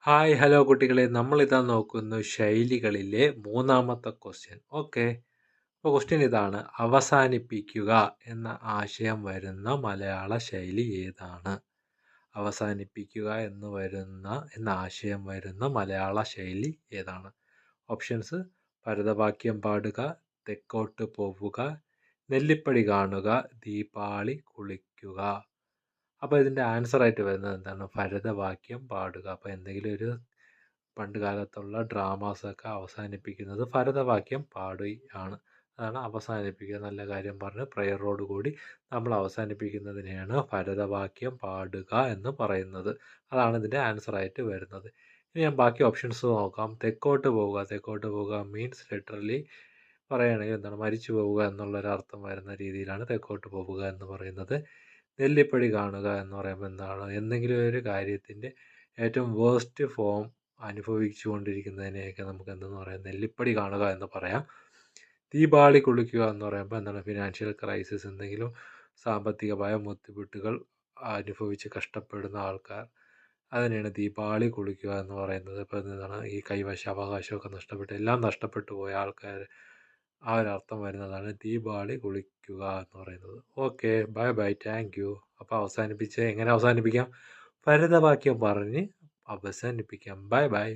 Hi hello കുട്ടികളെ, നമ്മളിതാ നോക്കുന്നു ശൈലികളിലെ മൂന്നാമത്തെ ക്വസ്റ്റ്യൻ. ഓക്കെ, അപ്പോൾ ക്വസ്റ്റ്യൻ ഇതാണ്: അവസാനിപ്പിക്കുക എന്ന ആശയം വരുന്ന മലയാള ശൈലി ഏതാണ്? അവസാനിപ്പിക്കുക എന്ന ആശയം വരുന്ന മലയാള ശൈലി ഏതാണ്? ഓപ്ഷൻസ്: ഭരതവാക്യം പാടുക, തെക്കോട്ട് പോവുക, നെല്ലിപ്പടി കാണുക, ദീപാളി കുളിക്കുക. അപ്പോൾ ഇതിൻ്റെ ആൻസറായിട്ട് വരുന്നത് എന്താണ്? ഭരതവാക്യം പാടുക. അപ്പോൾ എന്തെങ്കിലും ഒരു പണ്ട് കാലത്തുള്ള ഡ്രാമാസൊക്കെ അവസാനിപ്പിക്കുന്നത് ഭരതവാക്യം പാടുകയാണ്. അതാണ് അവസാനിപ്പിക്കുക. നല്ല കാര്യം പറഞ്ഞ് പ്രയറോട് കൂടി നമ്മൾ അവസാനിപ്പിക്കുന്നതിനെയാണ് ഭരതവാക്യം പാടുക എന്ന് പറയുന്നത്. അതാണ് ഇതിൻ്റെ ആൻസറായിട്ട് വരുന്നത്. ഇനി ഞാൻ ബാക്കി ഓപ്ഷൻസ് നോക്കാം. തെക്കോട്ട് പോവുക. തെക്കോട്ട് പോവുക മീൻസ് ലിറ്ററലി പറയുകയാണെങ്കിൽ എന്താണ്? മരിച്ചു പോവുക എന്നുള്ളൊരർത്ഥം വരുന്ന രീതിയിലാണ് തെക്കോട്ട് പോവുക എന്ന് പറയുന്നത്. നെല്ലിപ്പടി കാണുക എന്ന് പറയുമ്പോൾ എന്താണ്? എന്തെങ്കിലും ഒരു കാര്യത്തിൻ്റെ ഏറ്റവും വേസ്റ്റ് ഫോം അനുഭവിച്ചു കൊണ്ടിരിക്കുന്നതിനെയൊക്കെ നമുക്ക് എന്തെന്ന് പറയാം? നെല്ലിപ്പടി കാണുക എന്ന് പറയാം. ദീപാളി കുളിക്കുക എന്ന് പറയുമ്പോൾ എന്താണ്? ഫിനാൻഷ്യൽ ക്രൈസിസ്, എന്തെങ്കിലും സാമ്പത്തികമായ ബുദ്ധിമുട്ടുകൾ അനുഭവിച്ച് കഷ്ടപ്പെടുന്ന ആൾക്കാർ, അതിനെയാണ് ദീപാളി കുളിക്കുക എന്ന് പറയുന്നത്. ഇപ്പോൾ എന്താണ്? ഈ കൈവശ അവകാശമൊക്കെ നഷ്ടപ്പെട്ട് എല്ലാം നഷ്ടപ്പെട്ടു പോയ ആൾക്കാർ, ആ ഒരു അർത്ഥം വരുന്നതാണ് ദീപാവലി കുളിക്കുക എന്ന് പറയുന്നത്. Okay, bye bye, thank you. അപ്പോൾ എങ്ങനെ അവസാനിപ്പിക്കാം? ഭരതവാക്യം പറഞ്ഞ് അവസാനിപ്പിക്കാം. Bye bye.